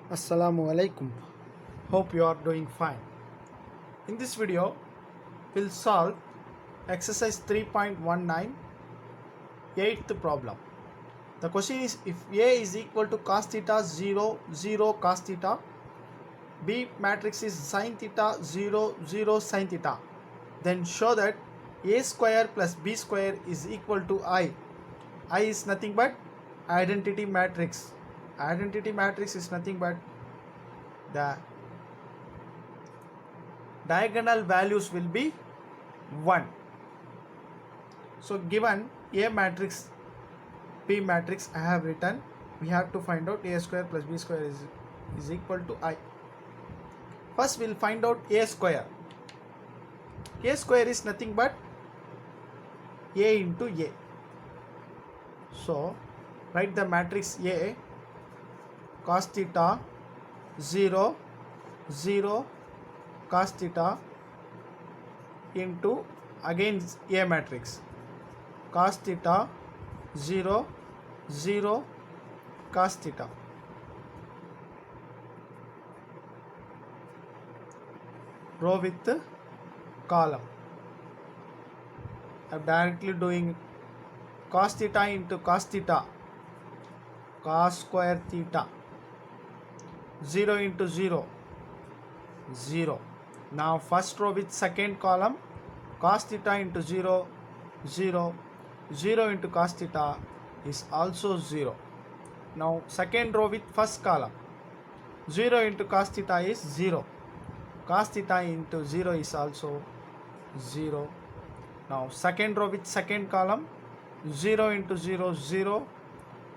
Assalamu alaikum. Hope you are doing fine. In this video, we'll solve exercise 3.19, eighth problem. The question is, if A is equal to cos theta 0, 0 cos theta, B matrix is sin theta 0, 0 sin theta, then show that A square plus B square is equal to I. I is nothing but identity matrix. Identity matrix is nothing but the diagonal values will be 1. So given A matrix, B matrix, I have written, we have to find out A square plus B square is equal to I. First we'll find out A square. A square is nothing but A into A. So write the matrix A, cos theta 0, 0 cos theta into again A matrix, cos theta 0, 0 cos theta. Row with column. I am directly doing cos theta into cos theta, cos square theta, 0 into 0, 0. Now first row with second column, cos theta into 0, 0, 0 into cos theta is also 0. Now second row with first column, 0 into cos theta is 0, cos theta into 0 is also 0. Now second row with second column, 0 into 0, 0,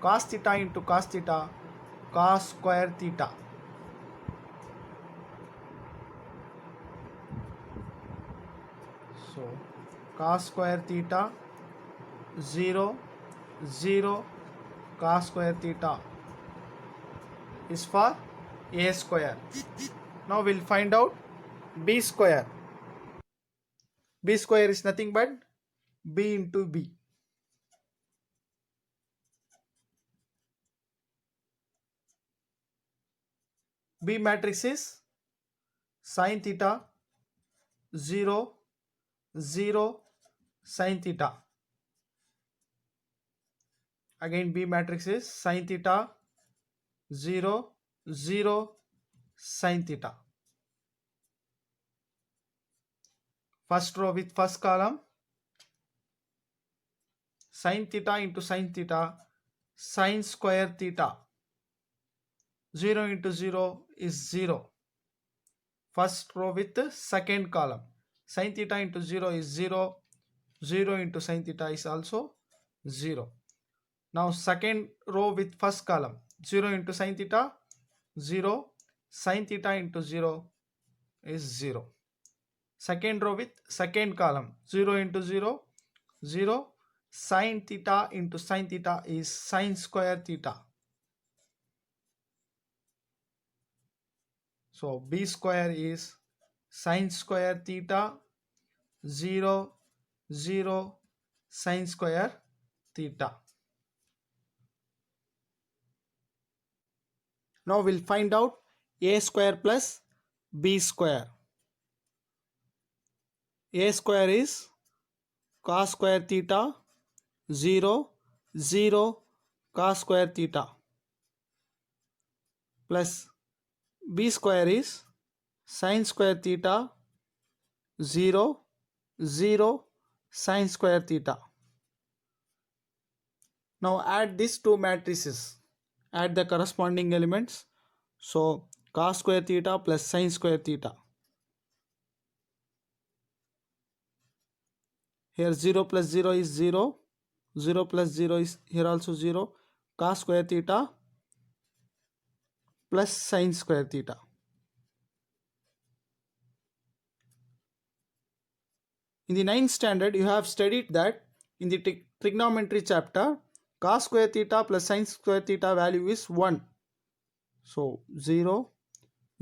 cos theta into cos theta, cos square theta. So cos square theta 0, 0 cos square theta is for A square. Now we'll find out B square. B square is nothing but B into B. B matrix is sin theta 0, 0 sin theta. Again B matrix is sin theta 0, 0 sin theta. First row with first column, sin theta into sin theta, sin square theta. 0 into 0 is 0. First row with the second column, sin theta into 0 is 0, 0 into sin theta is also 0. Now second row with first column, 0 into sin theta, 0, sin theta into 0 is 0. Second row with second column, 0 into 0, 0, sin theta into sin theta is sin square theta. So B square is sin square theta 0, 0 sin square theta. Now we'll find out A square plus B square. A square is cos square theta 0, 0 cos square theta plus B square is sin square theta 0, 0 sin square theta. Now add these two matrices, add the corresponding elements. So cos square theta plus sin square theta. Here 0 plus 0 is 0, 0 plus 0 is here also 0, cos square theta plus sin square theta. In the 9th standard, you have studied that in the trigonometry chapter, cos square theta plus sin square theta value is 1. So 0,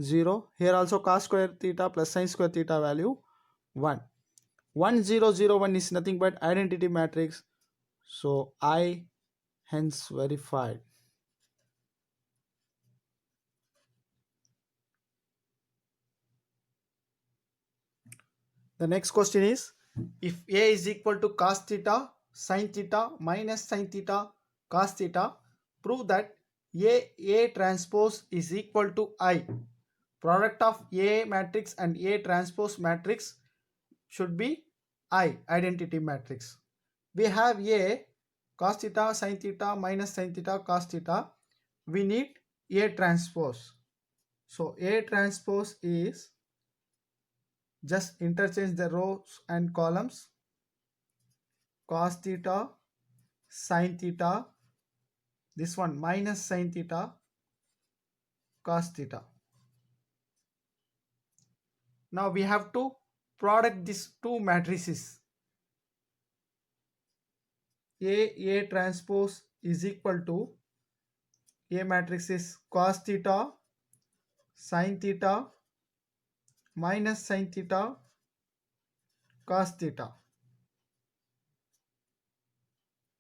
0. Here also cos square theta plus sin square theta value 1. 1, 0, 0, 1 is nothing but identity matrix. So I hence verified. The next question is, if A is equal to cos theta, sin theta minus sin theta cos theta, prove that A transpose is equal to I. Product of A matrix and A transpose matrix should be I, identity matrix. We have A cos theta sin theta minus sin theta cos theta. We need A transpose. So A transpose is, just interchange the rows and columns, cos theta sin theta, this one minus sin theta cos theta. Now we have to product these two matrices. A transpose is equal to, A matrix is cos theta sin theta minus sin theta cos theta.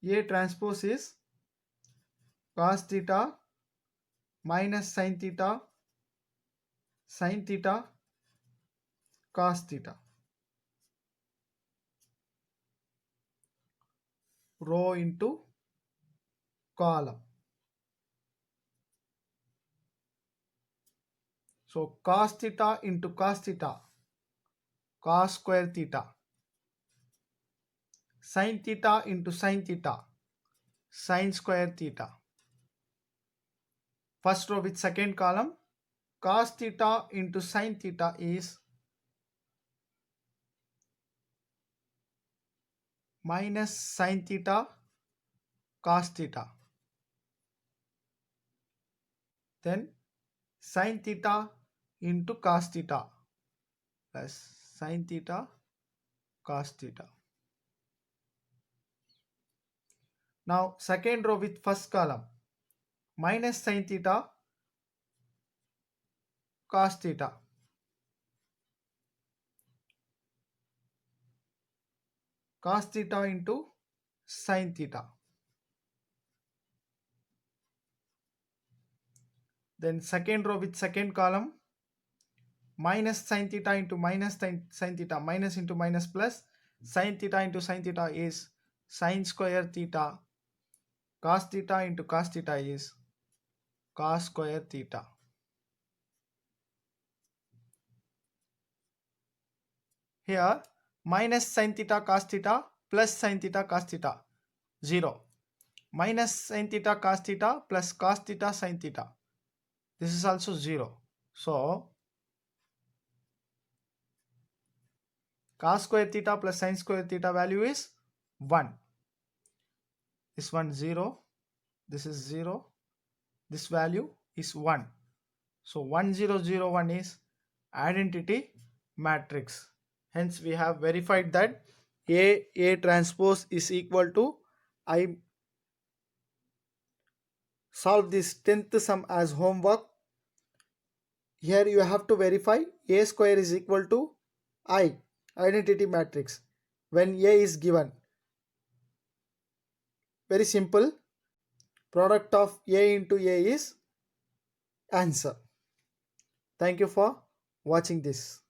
A transpose is cos theta minus sin theta cos theta. Row into column. So cos theta into cos theta, cos square theta. Sin theta into sin theta, sin square theta. First row with second column, cos theta into sin theta is minus sin theta cos theta. Then sin theta into cos theta plus sin theta cos theta. Now second row with first column, minus sin theta cos theta. Cos theta into sin theta. Then second row with second column, minus sin theta into minus sin theta, minus into minus plus, sin theta into sin theta is sin square theta, cos theta into cos theta is cos square theta. Here minus sin theta cos theta plus sin theta cos theta, 0. Minus sin theta cos theta plus cos theta sin theta, this is also 0. So cos square theta plus sin square theta value is 1. This one 0, this is 0, this value is 1. So 1001 is identity matrix. Hence we have verified that A transpose is equal to I. Solve this 10th sum as homework. Here you have to verify A square is equal to I, identity matrix, when A is given. Very simple. Product of A into A is answer. Thank you for watching this.